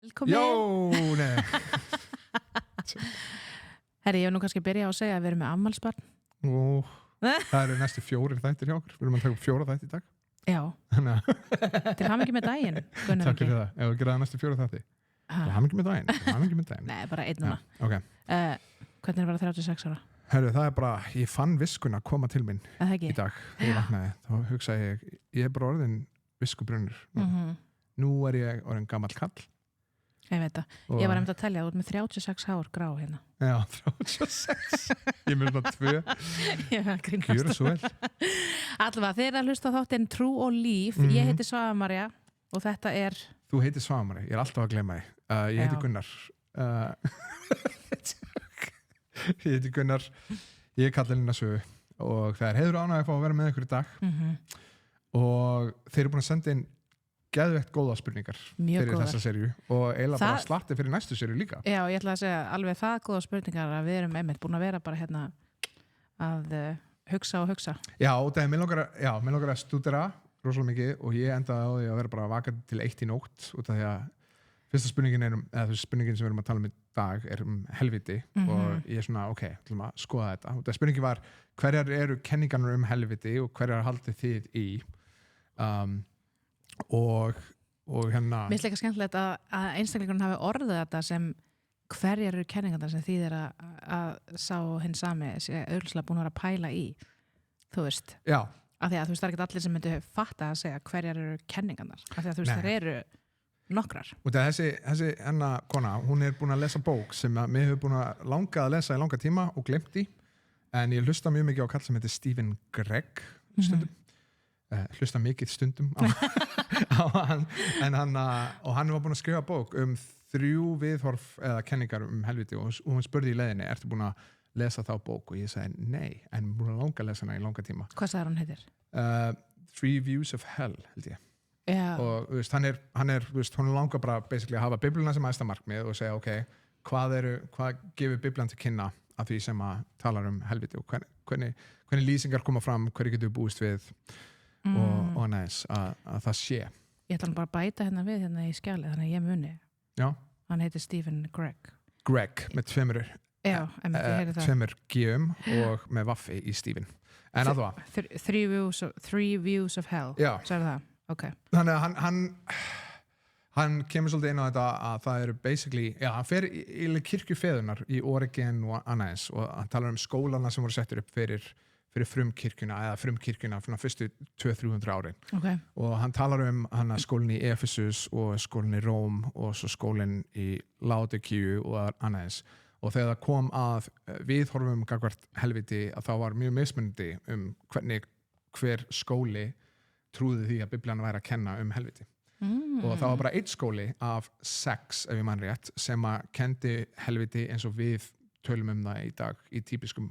Velkomin. Jó, nei. Herri, ég vil nú kannski byrja á að segja að við erum með afmælsbarn. Nú, það eru næstu 4 þættir hjá okkur. Við erum að taka upp 4 þætti í dag. Já, Þannig að til hamingju með daginn, Gunnar takk fyrir það. Ef við gera það næstu 4 þætti. Það er mikið með daginn. Það er mikið með daginn. Nei, bara einn núna. Ok. Hvernig er að vera 36 ára? Herru, það er bara, ég fann viskun að koma til mín Er það ekki? í dag. Þegar ég vaknaði. Þá hugsaði ég er bara orðin viskubrunnur. Nú er ég orðin gamall kall. Ég veit það. Ég var einmitt að telja, þú ert með 36 hár grá hérna. Já, 36. Ég með svona 2. Ég var að grínast. Gjörðu svo vel. Allavega, þeir að hlusta á þáttinn Trú og líf. Ég heiti Svava María og þetta er... Þú heitir Svamari, ég er alltaf að gleyma því. Ég heiti Gunnar. Ég heiti Gunnar. Ég er kallinn að sögu og það er heiður og ánægður að fá að vera með ykkur í dag. Og þeir eru búin að senda inn geðveikt góða spurningar Mjög fyrir góðar. þessa serju og eiginlega bara slatti fyrir næstu serju líka. Já, ég ætla að segja alveg það góða spurningar að við erum einmitt búin að vera bara hérna að hugsa og hugsa. Já, og það er mér langar að stúdera rosalega mikið og ég endaði á því að vera bara vakandi til 1 í nótt út af því að fyrsta spurningin spurningin sem við erum að tala um í dag er um helviti og ég er svona, ok, ætlum að skoða þetta. Og það spurningin var, hverjar eru kenningarnar um helviti og hverjar haldið þið í? Og hérna... Mér finnst líka skemmtilegt að einstaklingurinn hafi orðið þetta sem hverjar eru kenningarnar sem þýðir að sá hinn sami sé auðvitað búin að vera að pæla í, þú veist. Já. Af því að þú veist, það er ekki allir sem myndu fatta að segja hverjar eru kenningarnar. Af því að þú veist, þær eru nokkrar. Og þessi hennar kona, hún er búin að lesa bók sem að mér hefur búin að langa að lesa í langa tíma og glemt í, en ég hlusta mjög mikið á kall sem heitir Stephen Gregg stundum. Hlusta mikið stundum á hann og hann var búin að skrifa bók um 3 viðhorf eða kenningar um helviti og hún spurði í leiðinni, ertu búin að lesa þá bók og ég sagði nei, en búin að langa að lesa hana í langa tíma. Hvað sagði hann heitir? 3 Views of Hell, held ég. Já. Og þú veist, hann langar bara basically að hafa bibluna sem æðsta markmið og segja, ok, hvað gefur biblan til kynna af því sem að talar um helviti og hvernig lýsingar koma fram, hverju getur búist við og næs að það sé. Ég ætla bara að bæta hérna við hérna í skjalið, þannig að ég muni. Já. Hann heitir Stephen Gregg. Gregg með 2 Já, ég heyri það. 2 G-um og með vaffi í Stephen. En að það. 3 views of hell. Já. Sagði það, ok. Þannig að hann kemur svolítið inn á þetta að það eru basically, hann fer í kirkjufeðunar í Oregon og annars og hann talar um skólana sem voru settur upp fyrir frumkirkjuna fyrir fyrstu 200-300 árin. Okay. Og hann talar um skólinn í Ephesus og skólinn í Róm og svo skólinn í Laodikíu og annars. Og þegar það kom að viðhorfum gagnvart helviti að þá var mjög mismunandi um hvernig hver skóli trúði því að Biblían væri að kenna um helviti. Og það var bara 1 skóli af 6, ef ég man rétt, sem að kendi helviti eins og við tölum um það í dag í típiskum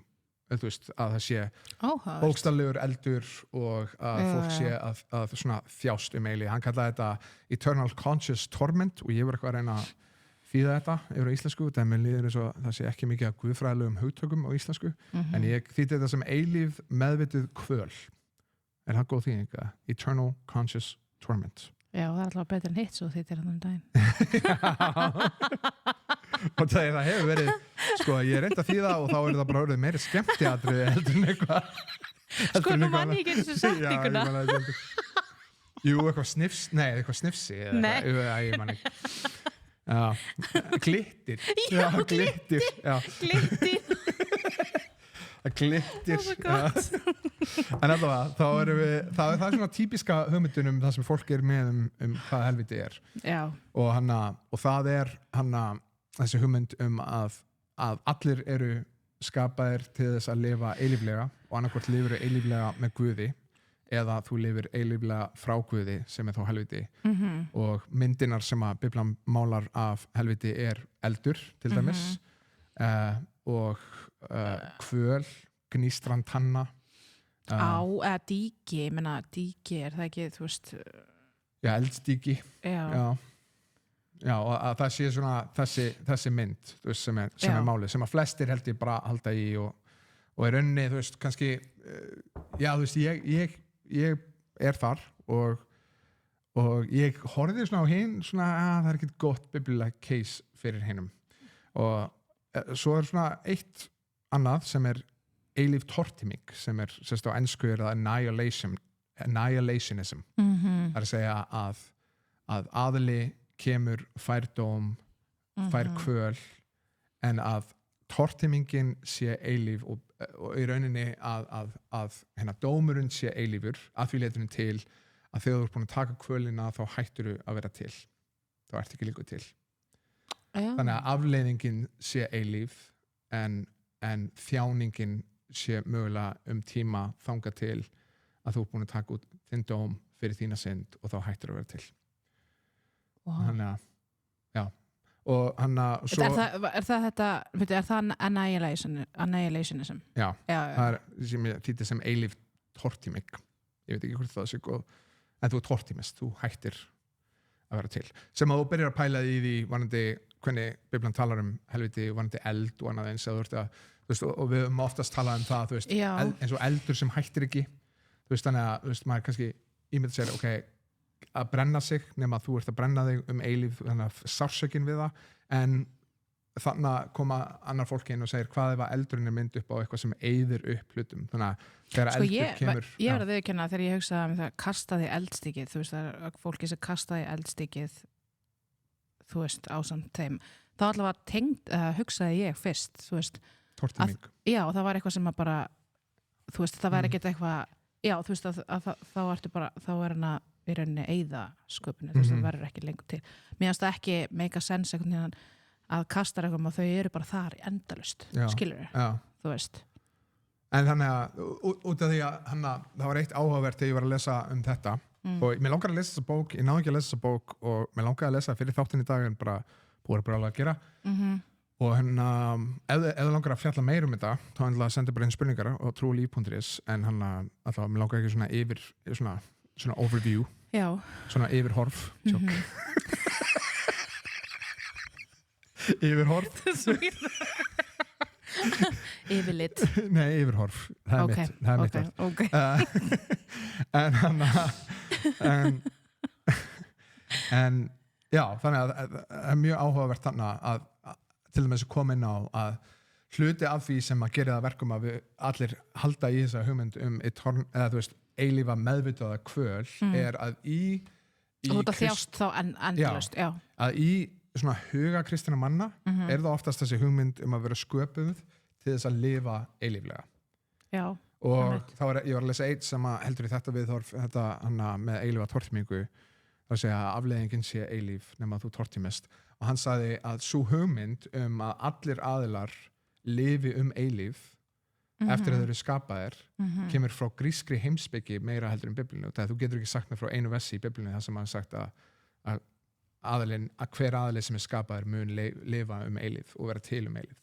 þú veist, að það sé bókstaflegur eldur og að fólk sé að svona þjást eili. Hann kallaði þetta Eternal Conscious Torment og ég var eitthvað að reyna að þýða þetta yfir á íslensku, það með líður eins og það sé ekki mikið að guðfræðilegum hugtökum á íslensku, en ég þýddi þetta sem eilíf meðvituð kvöl. Er það góð þýðing? Eternal Conscious Torment. Já, það er alltaf betur en hitt svo þýttir hann daginn. Og það hefur verið, sko, ég reyndi að þýða og þá er það bara orðið meiri skemmtiatriði heldur en eitthvað. Sko, nú mann ég ekki eins og setninguna. Jú, eitthvað snifsi. Nei. Ég man ekki. Glittir. Já, glittir. Glittir. Það glittir. Það er svo gott. En allavega, þá erum við, það er svona típiska hugmyndunum það sem fólk er með hvað helviti er. Já. Og það er þessi hugmynd að allir eru skapaðir til þess að lifa eilíflega og annarkvort lifir eilíflega með Guði eða þú lifir eilíflega frá Guði sem er þá helviti. Og myndinar sem að Biblan málar af helviti er eldur til dæmis og kvöl, gnýstran tanna eða díki, ég meina díki er það ekki, þú veist Já, eldsdíki Já, og að það sé svona þessi mynd, þú veist, sem er málið, sem að flestir held ég bara halda í og í rauninni, þú veist, kannski já, þú veist, ég er þar og og ég horfði svona á hinn svona að það er ekkert gott biblilega case fyrir hinnum og svo svona eitt annað sem eilíf tortíming sem sérst á ensku annihilationism það að segja að aðili kemur fær dóm fær kvöl en að tortímingin sé eilíf og í rauninni að hérna dómurinn sé eilífur að því leiturinn til að þegar þú ert búin að taka kvölina þá hættur að vera til þá ert ekki líka til þannig að afleiðingin sé eilíf en þjáningin sé mögulega tíma þangað til að þú ert búin að taka út þinn dóm fyrir þína synd og þá hættur að vera til þannig að já og hann að svo er það annihilationism? Já, það sem ég þýtti sem eilíf tortíming ég veit ekki hvort það sé góð en þú tortímist, þú hættir að vera til sem að þú byrjar að pæla í því varandi hvernig Biblan talar helviti varandi eld og annað eins að þú veist, og við höfum oftast talað það þú veist, eins og eldur sem hættir ekki þú veist, þannig að þú veist, maður kannski ímynda sér, ok, að brenna sig nema að þú ert að brenna þig eilíf þannig að sársökin við það en þannig að koma annar fólk inn og segir hvað ef að eldurinn mynd upp á eitthvað sem eyðir upp hlutum þannig að þegar eldur kemur ég verð að viðurkenna þegar ég hugsaði það kastaði eldstikið þú veist, það fólki sem kastaði eldstikið þú veist, ásamt þeim þá allavega hugsaði ég fyrst þú veist, já, það var eitthvað sem að bara þú veist, það var ekkert eitthvað já, þú veist, þá ertu bara þá hann að í rauninni eyða sköpunni, þú veist, það verður ekki lengur til mér finnst það ekki make a sense einhvern veginn að kastar eitthvað og þau eru bara þar endalaust, skilur þú veist en þannig að út af því að það var eitt áhugavert þegar ég var að lesa þetta og mér langar að lesa þessa bók ég náði ekki að lesa þessa bók og mér langar að lesa fyrir þáttinn í dag en bara búið bara alveg að gera og ef þú langar að fjalla meir þetta þá að senda bara inn spurningar á trúlíf.is en alltaf mér langar ekki svona yfir svona overview svona yfirhorf yfirhorf yfirlit nei, yfirhorf, það er mitt okay. en já, þannig að það er mjög áhugavert þannig að til dæmis að koma inn á að hluti af því sem að gera það verkum að við allir halda í þessa hugmynd eða þú veist eilífa meðvitaða kvöl er að í og þetta þjást þá endalaust að í svona huga kristina manna er það oftast þessi hugmynd að vera sköpuð til þess að lifa eilíflega og þá ég var að lesa eitt sem að heldur í þetta viðhorf þetta með eilífa tortímingu það að segja að afleiðingin sé eilíf nema að þú tortímist og hann sagði að sú hugmynd að allir aðilar lifi eilíf eftir að þau eru skapaðir kemur frá grískri heimspeki meira heldur en Biblíunni og þú getur ekki sagt með frá einu vessi í Biblíunni þar sem hann sagt að hver aðili sem er skapaðir mun lifa eilíf og vera til eilíf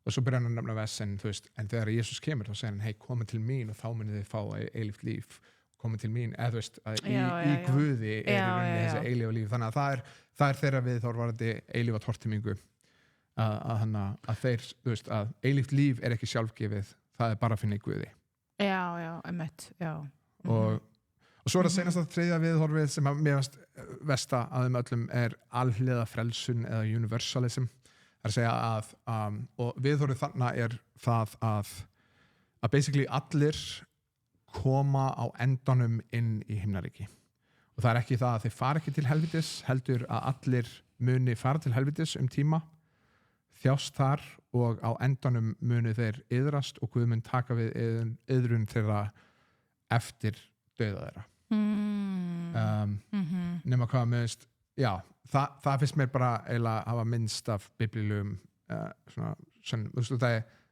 og svo byrjar hann að nefna vessin en þegar Jesus kemur þá segir hann hei komið til mín og þá munið þið fá eilíft líf komið til mín eða þú veist að í Guði í rauninni þessi eilífa líf þannig að það er þeirra við þá varandi eilífa tortímingu að þeir, þú veist, að eilíft líf er ekki sjálfgefið, það er bara að finna í Guði. Einmitt, og svo það seinasta þriðja viðhorfið sem að mér finnst versta að öllum er alhliða frelsun eða universalism. Það er að segja og viðhorfið þarna er það að basically allir koma á endanum inn í himnaríki. Og það er ekki það að þeir fara ekki til helvítis, heldur að allir muni fara til helvítis tíma þjást þar og á endanum munu þeir iðrast og Guð mun taka við iðrun þeirra eftir dauða þeirra nema hvað minnst það finnst mér bara eiginlega að hafa minnst af biblílegum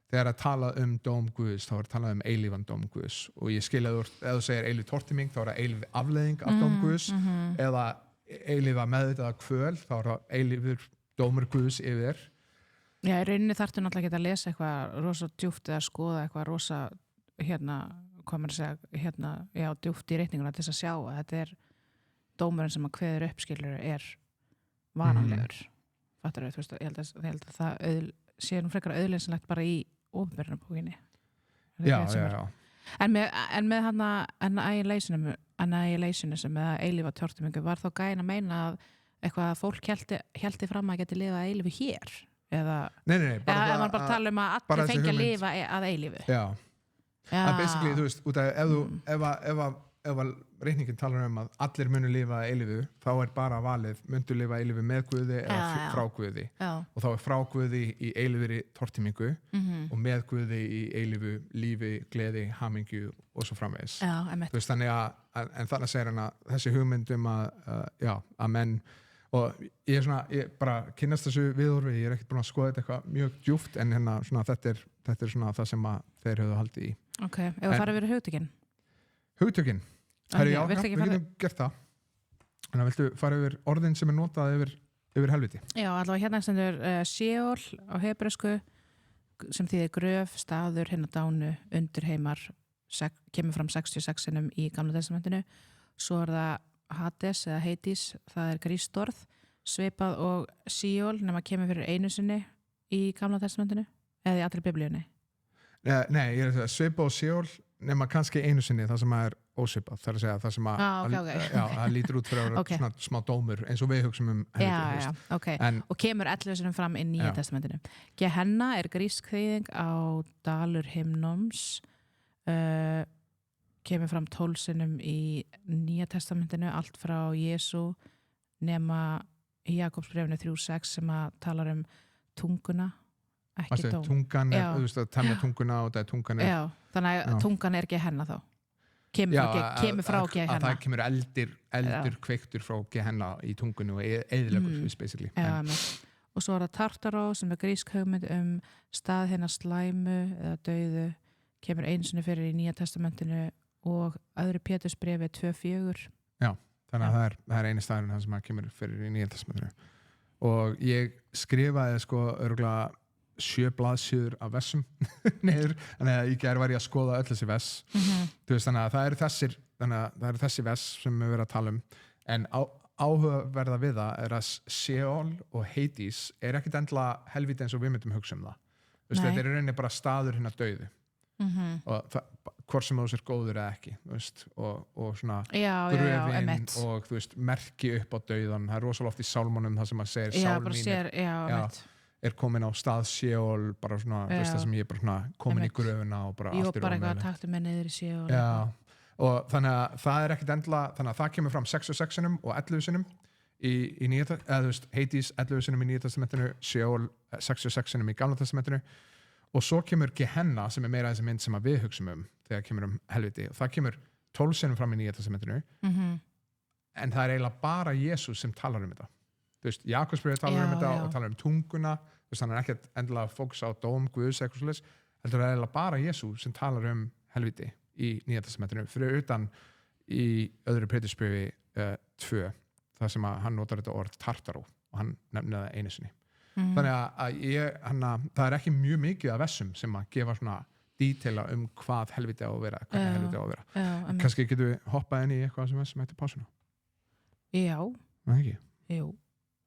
þegar að tala dóm Guðs þá er talað eilífan dóm Guðs og ég skil að ef þú segir eilíf tortíming þá er það eilíf afleiðing af dóm Guðs eða eilífa meðvitaða kvöl þá er það eilífur dómur Guðs yfir í rauninni þarftu náttúrulega ekki að lesa eitthvað rosa djúpt eða skoða eitthvað rosa hvað maður segja djúpt í reikninguna til þess að sjá að þetta er dómurinn sem að kveður upp skilur er varanlegur fattar þú veist, ég held að það sé nú frekar auðleinsanlegt bara í opinberunarbókinni já en með annihilation annihilationism eða eilífa tortímingu, var þá gæinn að meina að eitthvað að fólk héldi fram að geti lifað að eilífu hér eða Nei, eða maður bara tala að allir fengi að lifa að eilífu Já, að basically, þú veist, út af ef að reikningin talar að allir munu lifa að eilífu, þá bara valið myndu lifa að eilífu með Guði eða frá Guði og þá frá Guði í eilífri tortímingu og með Guði í eilífu lífi, gleði, hamingju og svo framvegis þú veist, þannig en þannig segir hann að þessi hugmynd að menn og ég bara kynnast þessu viðhorfi, ég ekkert búin að skoða þetta eitthvað mjög djúpt en þetta er svona það sem að þeir höfðu haldið í Ok, ef við fara yfir Hugtökin Herri, við getum gert það en viltu fara yfir orðin sem notað yfir helviti Já, allavega hérna stendur Sheol á hebresku sem þýðir gröf, staður, hinna dánu undirheimar, kemur fram 66 sinnum í Gamla testamentinu svo það Hades eða Hades, það grískt orð svipað og Sheol nema kemur fyrir einu sinni í Gamla testamentinu eða í allri biblíunni Nei, ég er að svipað og Sheol nema kannski einu sinni það sem ósvipað, það að segja það sem það lítur út fyrir að vera smá dómur eins og við hugsum helviti og kemur 11 sinnum fram í Nýja testamentinu Gehenna grísk þýðing á dalur himnóms kemur fram 12 sinnum í Nýja testamentinu allt frá Jesú nema í Jakobsbréfinu 3:6 sem að talar tunguna ekki dóm tungan þú veist að temja tunguna og það tungan þannig að tungan Gehenna þá kemur frá Gehenna að það kemur eldur kveiktur frá Gehenna í tungunni og eyðilegur basically og svo það Tartaró sem grísk hugmynd stað hennar slæmu eða dauðu kemur einu sinni fyrir í Nýja testamentinu og öðru Pétursbréfi 2:4 þannig að það er eini staðurinn það sem kemur fyrir í Nýja testamentinu og ég skrifaði örugglega 7 blaðsíður af versum niður, þannig að í gær var ég að skoða öll þessi vers þannig að það eru þessi vers sem við verðum að tala en áhugaverða við það að Sheol og Hades ekkert endilega helvíti eins og við myndum hugsa það þetta er í rauninni bara staður hinna dauðu og hvort sem þú sér góður eða ekki og svona gröfin og þú veist, merki upp á dauðan það er rosalega oft í sálmunum það sem að segir sál mín komin á stað Sheol bara svona, veist það sem ég bara svona komin í gröfuna og bara allt bara eitthvað að takta mig niður í Sheol og þannig að það ekkert endilega þannig að það kemur fram 66 sinnum og 11 sinnum í Nýja eða þú veist, Hades 11 sinnum í Nýja testamentinu Sheol 66 sinnum í Gamla testamentinu og svo kemur Gehenna sem meira þessi mynd sem að við hugsum þegar kemur helviti og það kemur 12 sinnum fram í Nýja testamentinu en það er eiginlega bara Jesús sem talar þetta þú veist, Jakobsbréfið talar þetta og talar tunguna þú veist, hann er ekkert endilega fókus á dóm Guðs eitthvað svoleiðis, heldur það eiginlega bara Jesús sem talar helviti í Nýja testamentinu fyrir utan í öðru Pétursbréfi 2 þar sem að hann notar þetta orð Tartaró og hann nefnir það einu sinni þannig að það er ekki mjög mikið af vessum sem að gefa svona dítela hvað helviti á að vera hvernig helviti á að vera kannski getum við hoppað inn í eitthvað sem heitir pásuna Jú,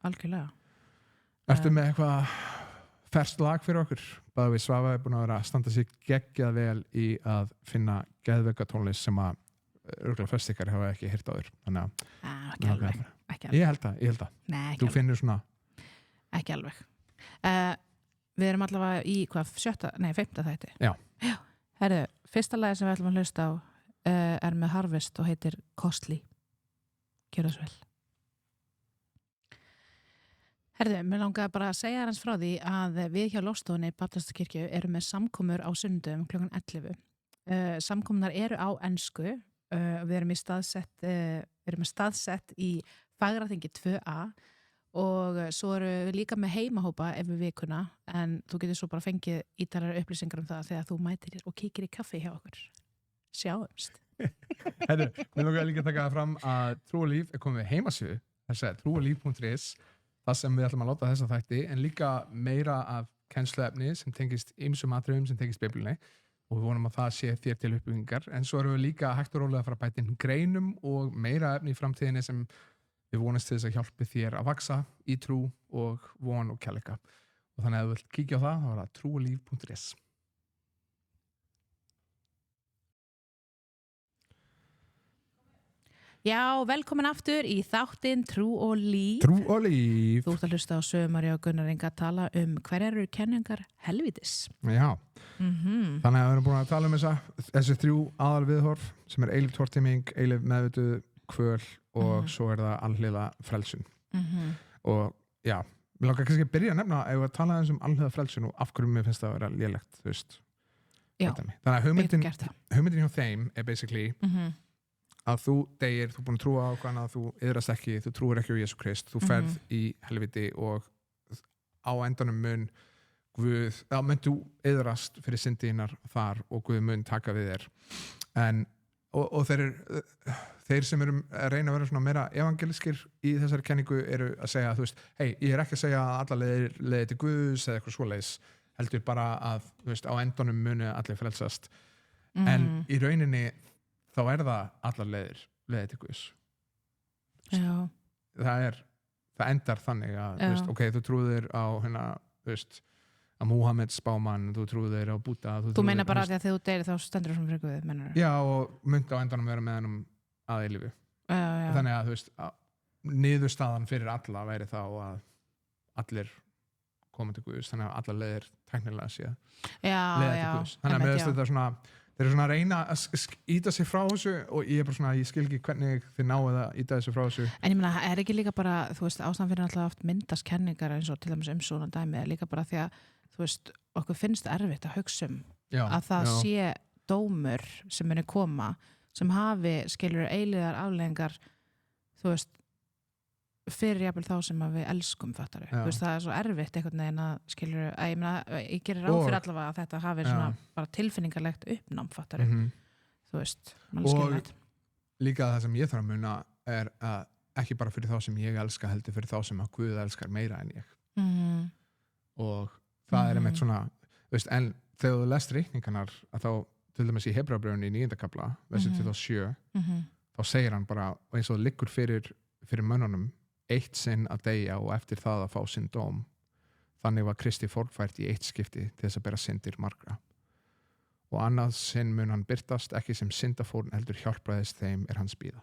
algjörlega Ertu með eitthvað ferskt lag fyrir okkur? Bæði við Svafa er búin að vera að standa sig geggjað vel í að finna geðveika tónlist sem að örugglega flestir hafa ekki heyrt áður þannig ekki alveg. Ég held það Nei, Þú finnur svona ekki alveg Við erum allavega í hvað, 5. þætti Já Herðu, fyrsta lagi sem við ætlum að hlusta á er með Harvest og heitir Costly Gjörðu svo vel Herðu, mér langaði bara að segja hans frá því að við hjá Lofstofunni Baptistakirkju erum með samkomur á sunnudöfum klukkan 11. Samkomunar eru á ensku. Við erum með staðsett í Fagraþingi 2A og svo eru við líka með heimahópa yfir vikuna en þú getur svo bara fengið ítalara upplýsingar það þegar þú mætir og kíkir í kaffi hjá okkur. Sjáumst. Herðu, mér langaði líka að taka það fram að Trú og Líf komið við heimasíðu, þess að trúolíf.is það sem við ætlum að láta þessa þætti en líka meira af kennsluefni sem tengist ýmsum atriðum sem tengist Biblíunni og við vonum að það sé þér til uppbyggingar en svo erum við líka hægt og rólega að fara að bæta inn greinum og meira efni í framtíðinni sem við vonast til þess að hjálpi þér að vaksa í trú og von og kærleika og þannig að ef þú vilt kíkja á það þá er það trúolíf.is Já, velkomin aftur í þáttinn Trú og líf. Trú og líf. Þú ert að hlusta á Sögumari og Gunnar Inga að tala hverjar eru kenningar helvítis. Já, þannig að við erum búin að tala þessi 3 aðalviðhorf sem eilíf tortíming, eilíf meðvituð, kvöl og svo það alhliða frelsun. Og já, mér langar kannski að byrja að nefna ef við tala alhliða frelsun og af hverju mér finnst það að vera lélegt, þú veist. Já, þannig að hugmyndin hjá þeim er basically að þú deyr, þú er búin að trúa á hana, þú yðrast ekki, þú trúir ekki á Jesú Krist, þú ferð í helviti og á endanum mun Guð, þá mun þú yðrast fyrir syndinar þar og Guð mun taka við þér. Og þeir sem eru að reyna að vera svona meira evangelískir í þessari kenningu eru að segja, þú veist, hei, ég er ekki að segja að alla leiðir til Guðs eða eitthvað svoleiðis, heldur bara að, þú veist, á endanum muni allir frelsast. En í rauninni þá það allar leiðir til Guðs. Já. Það endar þannig að, þú veist, ok, þú trúðir á þú veist, að Múhameð spámann, þú trúðir á Búdda. Þú meina bara að þegar þú deyrir þá stendur þú sem fyrir Guð, mennur? Já, og myndi á endanum vera með hennum að eilífu. Já. Þannig að, þú veist, niðurstaðan fyrir alla væri þá að allir koma til Guðs, þannig að allar leiðir tæknilega séð leiða til Guðs. Þannig að með þetta svona þeir eru svona að reyna að íta sig frá þessu og ég er bara svona, ég skil ekki hvernig þið náðu að íta þessu frá þessu. En ég meina, er ekki líka bara, þú veist, ástæðan fyrir alltaf oft myndast kenningar eins og til dæmis svona dæmi, líka bara því að, þú veist, okkur finnst erfitt að hugsa að það sé dómur sem muni koma, sem hafi, skilur, eilíðar afleiðingar, þú veist, fyrir jafnvel þá sem að við elskum fattari. Þú veist, það er svo erfitt einhvern veginn að skilur, að ég meina, ég gerir ráð fyrir allavega að þetta hafi svona bara tilfinningarlegt uppnám fattari. Þú veist, mann skilvægt. Og líka það sem ég þarf að muna er að ekki bara fyrir þá sem ég elska heldur fyrir þá sem að Guð elskar meira en ég. Og það er einmitt svona, þú veist, en þegar þú lest reikningarnar að þá, til dæmis í Hebreabréfinu í 9. kafla, versi 27, þá segir hann bara, og eins og það liggur fyrir mönnunum eitt sinn að deyja og eftir það að fá sinn dóm. Þannig var Kristi fórnfært í eitt skipti til þess að bera syndir margra. Og annað sinn mun hann birtast ekki sem syndafórn heldur hjálpraðist þeim hans bíða.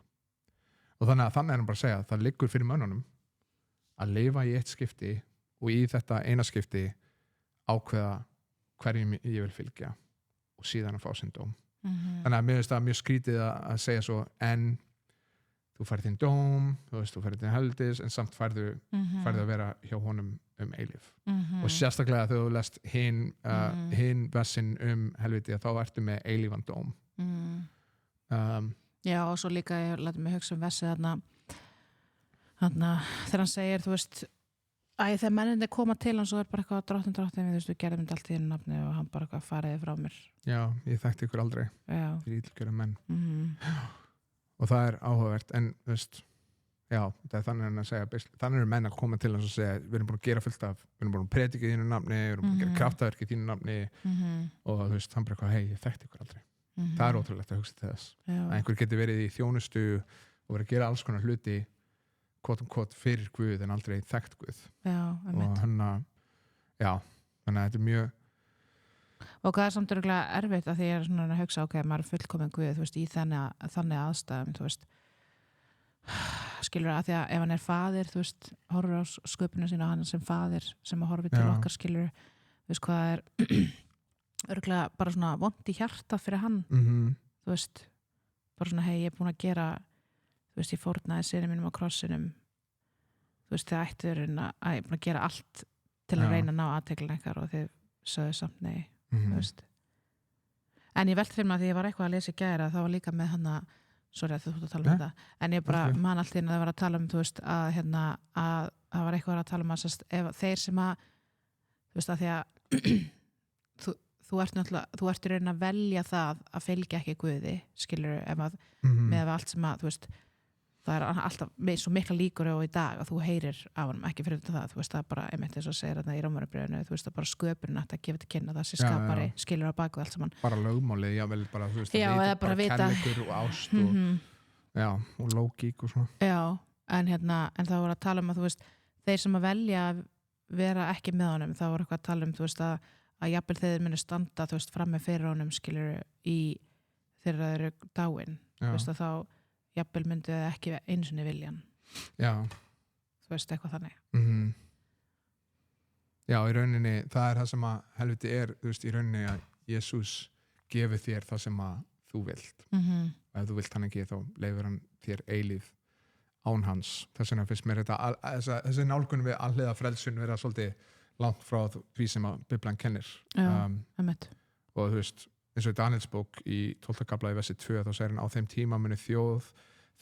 Og þannig er hann bara að segja að það liggur fyrir mönnunum að lifa í eitt skipti og í þetta eina skipti ákveða hverjum ég vil fylgja og síðan að fá sinn dóm. Þannig að mér finnst það mjög skrítið að segja svo en þú færð þinn dóm, þú veist, þú færð þinn heldis en samt færðu að vera hjá honum eilíf. Og sérstaklega þegar þú lest hinn versin helviti að þá ertu með eilífan dóm. Já, og svo líka ég læti mig hugsa versið þarna þegar hann segir, þú veist þegar mennindi koma til hans og er bara eitthvað dráttin, þú veist, við gerðum þetta allt í einu nafni og hann bara eitthvað fariði frá mér. Já, ég þekkti ykkur aldrei fyrir illgjöra menn. Og það áhugavert, en þú veist, já, það þannig að segja, þannig eru menn að koma til hans og segja, við erum búin að gera fullt af, við erum búin að predika í þínu nafni, við erum búin að gera kraftaverk í þínu nafni og þú veist, hann bara eitthvað, hei, ég þekkti ykkur aldrei. Það er ótrúlegt að hugsa til þess. Að einhver getur verið í þjónustu og verið að gera alls konar hluti, kvot fyrir Guð en aldrei þekkt Guð. Og þannig að þetta er mjög og það er samt örgulega erfitt að því ég er svona að hugsa ok, maður er fullkominn Guð, þú veist, í þannig aðstæðum, þú veist skilur að því að ef hann er faðir, þú veist, horfur á sköpunum sína hann sem faðir, sem að horfi til okkar skilur, þú veist, hvað er örgulega bara svona vont í hjarta fyrir hann, þú veist bara svona, hei, ég er búin að gera þú veist, ég fórnaði syni mínum á krossinum þú veist, þið ættur að ég er búin að gera allt til að reyna að ná aðteglin eitthvað og þið sögðu samt nei en ég velti fyrir mig að því ég var eitthvað að lesa í gær að það var líka með hana sorry að þú ert að tala um þetta en ég bara man allt inn að það var að tala um þú veist að að það var eitthvað að tala um að ef þeir sem að þú veist að því að þú ert náttúrulega þú ert í raun að velja það að fylgja ekki Guði skilur ef að með allt sem að þú veist það er alltaf með svo mikla líkur á í dag að þú heyrir af honum, ekki fyrir það þú veist það bara, einmitt eins og segir þarna í Rómarbréfinu þú veist það bara sköpunin að gefa til kynna það sem skapari skilur á baku allt saman bara lögmálið, jável bara þú veist eða bara kærleikur og ást og lógík og svona en það voru að tala um að þú veist þeir sem að velja að vera ekki með honum það voru eitthvað að tala um þú veist að jafnvel þeir muni standa þú veist frammi fyrir honum skilur í þegar þeir eru dáin þú veist að þá jafnvel myndu þið ekki einu sinni viljan Já. þú veist, eitthvað þannig Já, í rauninni það er það sem að helviti þú veist, í rauninni að Jesús gefi þér það sem að þú vilt og ef þú vilt hann ekki þá leifur hann þér eilíf án hans. Þess vegna finnst mér þetta þessi nálgun við alliða frelsun vera svolítið langt frá því sem að Biblan kennir og þú veist, eins og í Daniels bók í 12. kafla í versi 2 þá segir hann á þeim tíma muni þjóð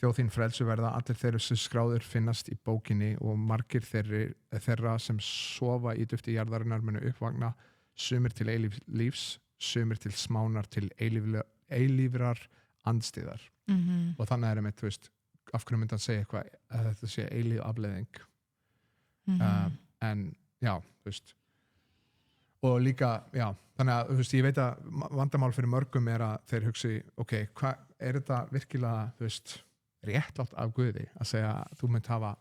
þín frelsu verða, allir þeirra sem skráður finnast í bókinni og margir þeirra sem sofa í dufti jarðarinnar munu uppvagna, sumir til lífs, sumir til smánar til eilífrar andstiðar og þannig er einmitt, þú veist, af hverju myndi hann segja eitthvað að þetta sé eilíf afleiðing en já, þú veist og líka, já, þannig að þú veist, ég veit að vandamál fyrir mörgum er að þeir hugsi, ok, hvað er þetta virkilega, þú veist, réttlátt af Guði að segja að þú mynd hafa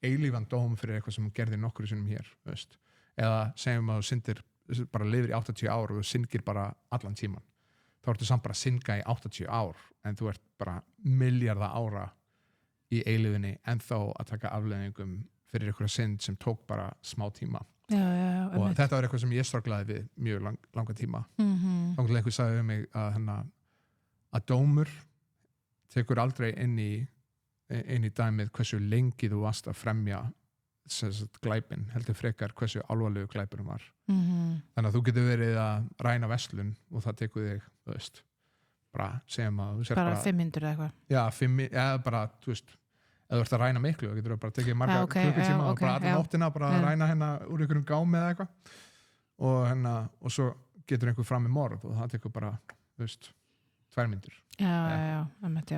eilífan dóm fyrir eitthvað sem hún gerði nokkru sinnum hér, þú veist, eða segjum að þú syndir, bara lifir í 80 ár og þú syngir bara allan tíman þá ertu samt bara að synga í 80 ár en þú ert bara milljarða ára í eilífinni en þá að taka afleiðingum fyrir einhverja synd sem tók bara smá tíma og þetta var eitthvað sem ég strögglaði við mjög langa tíma þá einhver sagði mig að dómur tekur aldrei inn í dæmið hversu lengi þú varst að fremja glæpin, heldur frekar hversu alvarlegu glæpurinn var þannig að þú getur verið að ræna verslun og það tekur þig, þú veist bara segjum að þú sér bara 5 mínútur eða eitthvað eða bara, þú veist ef þú ert að ræna miklu, þá getur þú bara tekið marga klukkutíma og bara alla nóttina bara að ræna hérna úr einhverjum gámi eða eitthvað og svo getur einhver fram með morð og það tekur bara, þú veist 2 mínútur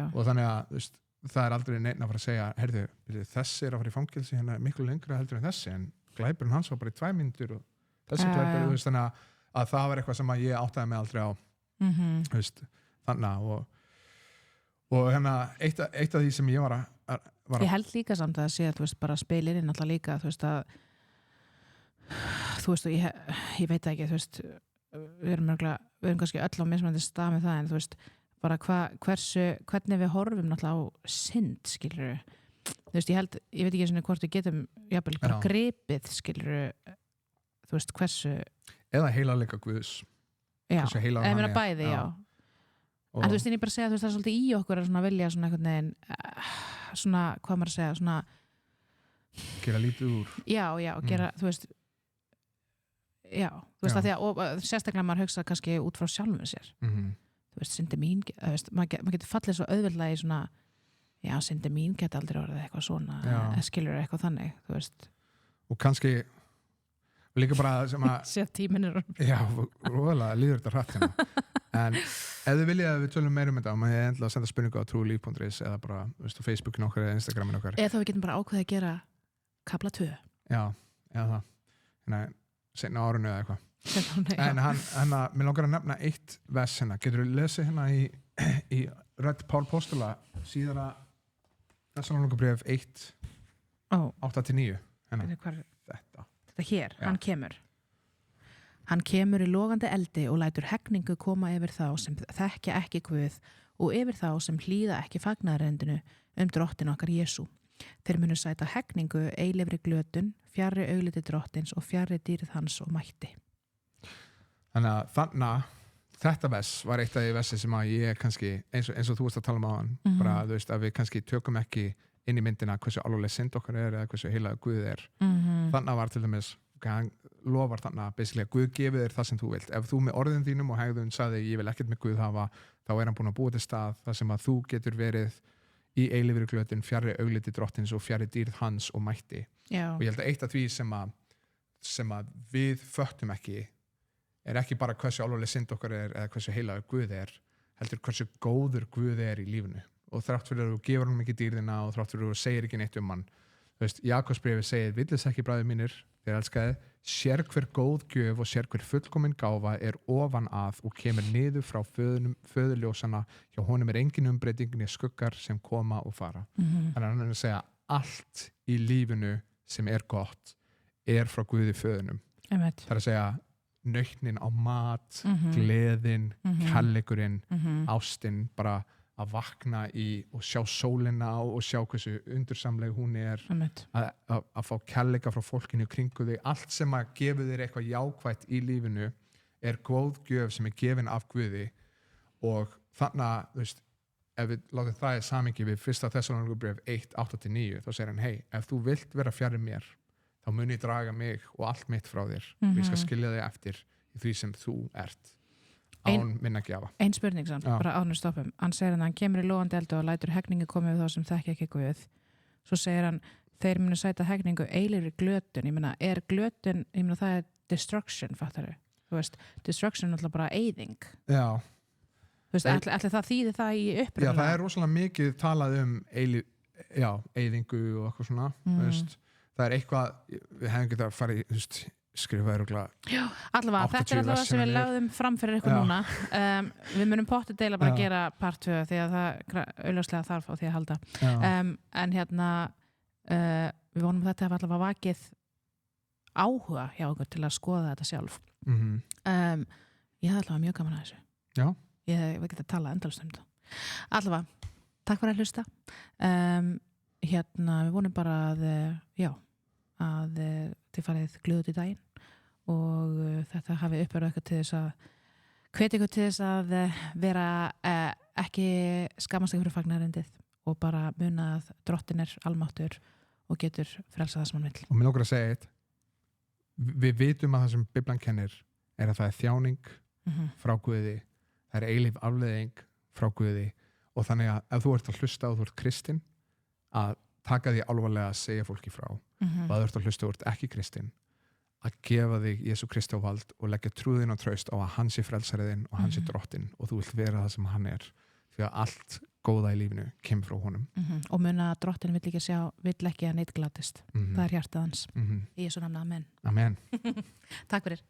og þannig að, þú veist, það er aldrei neinn að fara að segja, heyrðu, þessi er að fara í fangelsi hérna miklu lengra heldur en þessi en glæpurinn hans var bara í 2 mínútur og þessi glæpur, þú veist, þannig að það var eitthvað sem að ég áttaði mig aldrei á þú veist, þannig og hérna eitt af því sem ég var ég held líka samt að sé að, þú veist, bara spilirinn alltaf líka, þú veist, ég veit ekki, þú veist við erum kannski öll á mismunandi stað með það en þú veist, bara hvernig við horfum náttúrulega á synd, skilur þú veist, ég veit ekki hvort við getum jafnvel bara gripið, skilur þú veist, hversu eða heilalega Guðs hversu heilagur hann er bæði, en þú veist, ég bara segja, þú veist, það er svolítið í okkur að svona vilja svona einhvern veginn svona, hvað maður að segja, svona gera lítið úr gera, þú veist þú veist, að því að og sérstaklega maður hugsa kannski út frá sjálfum sér þú veist, syndi mín, maður getur fallið svo auðveldlega í svona syndi mín geti aldrei orðið eitthvað svona skilur eitthvað þannig, þú veist og kannski líka bara sem að sér tíminn róðalega líður þetta hratt hérna en ef þið viljið að við tölum meira þetta og maður endilega senda spurningu á trúlíf.is eða bara, þú veist, á Facebookin okkar eða Instagramin okkar eða þá við getum bara ákveðið að gera kafla 2 eða það seinna árunni eða eitthvað en mér langar að nefna eitt vers hérna, getur þú lesið hérna í rödd Pál Postula síðara Þessalónikabréf 1:8-9 þetta hér, hann kemur í logandi eldi og lætur hegningu koma yfir þá sem þekkja ekki Guð og yfir þá sem hlýða ekki fagnaðarerindinu drottin okkar Jesú. Þeir munu sæta hegningu eilífri glötun, fjarri augliti drottins og fjarri dýrð hans og mætti. Þannig að þetta vers var eitt af því versi sem að ég kannski, eins og þú veist að tala um á hann, bara þú veist að við kannski tökum ekki inn í myndina hversu alvarleg synd okkar er eða hversu heilagur Guð er. Þannig var til dæmis, hann lofar þannig að basically að Guð gefið þér það sem þú vilt. Ef þú með orðin þínum og hegðun sagði ég vil ekkert með Guð hafa, þá er hann búin að búa til stað þar sem að þú getur verið í eilífri glötun, fjarri augliti drottins og fjarri dýrð hans og mætti. Og ég held að eitt af því sem að við föttum ekki er ekki bara hversu alvarleg synd okkar er eða hversu heilagur Guð er, heldur hversu góður Guð er í lífinu. Og þrátt fyrir að þú gefur hann ekki dýrðina og þrátt fyrir að þú segir ekki neitt um hann. Þú veist, Jakobsbréfið segir, villis ekki bræður mínir, þeir elskaði, sér hver góð gjöf og sér hver fullkomin gáfa er ofan að og kemur niður frá föðurljósana, hjá honum er engin umbreytingin í skuggar sem koma og fara. Þannig að hann er að segja, allt í lífinu sem er gott er frá Guði föðunum. Það er að segja, nautnin á mat, gleðin, kærleikurinn, ástin, bara að vakna og sjá sólina og sjá hversu undursamleg hún er að fá kærleika frá fólkinu í kringu þig, allt sem að gefa þér eitthvað jákvætt í lífinu er góð gjöf sem er gefin af Guði og þannig að, þú veist, ef við látum það í samhengi við 1. Þessalóníkubréf 1:8-9 þá segir hann, hei, ef þú vilt vera fjarri mér þá mun ég draga mig og allt mitt frá þér og ég skal skilja þig eftir í því sem þú ert án minna gjafa. Ein spurning samt, bara ánur stoppum. Hann segir hann kemur í logandi eldu og lætur hegningu komið við þá sem þekki ekki Guð. Svo segir hann, þeir munu sæta hegningu eilífri glötun. Ég meina, er glötun, ég meina það er destruction, fattar þau? Þú veist, destruction er alltaf bara eyðing. Já. Þú veist, ætli það þýðir það í uppruna? Já, það er rosalega mikið talað eyðingu og eitthvað svona, þú veist. Það er eitthvað, við hefum getað að fara í, þú veist, skrifa öruglega. Já, allavega, þetta er allavega sem við lögðum fram fyrir ykkur núna. Við munum pottið deila bara að gera part 2 því að það auðvitað þarf á því að halda. En hérna, við vonum að þetta hafa allavega vakið áhuga hjá okkur til að skoða þetta sjálf. Ég hafði allavega mjög gaman að þessu. Já. Ég veit ekki að tala endalaust um þetta. Allavega, takk fyrir að hlusta. Hérna, við vonum bara að, að þið farið glöð út í daginn og þetta hafi uppverðið eitthvað til þess að hvetja ykkur til þess að vera ekki skammast ykkur fyrir fagnarindið og bara muna að drottin er almáttur og getur frelsað það sem hann vill. Og mér langar að segja eitt, við vitum að það sem Biblan kennir er að það er þjáning frá Guði, það er eilíf afleiðing frá Guði og þannig að ef þú ert að hlusta og þú ert kristinn að taka því alvarlega að segja fólki frá og að þú ert að hlusta og ert ekki kristinn að gefa þig Jesú Kristi á vald og leggja trúðin og traust á að hann sé frelsariðinn og hann sé drottinn og þú vilt vera það sem hann er því að allt góða í lífinu kemur frá honum. Og muna að drottinn vill ekki að neitt glatist. Það er hjartað hans. Í Jesú nafni, amen. Amen. Takk fyrir.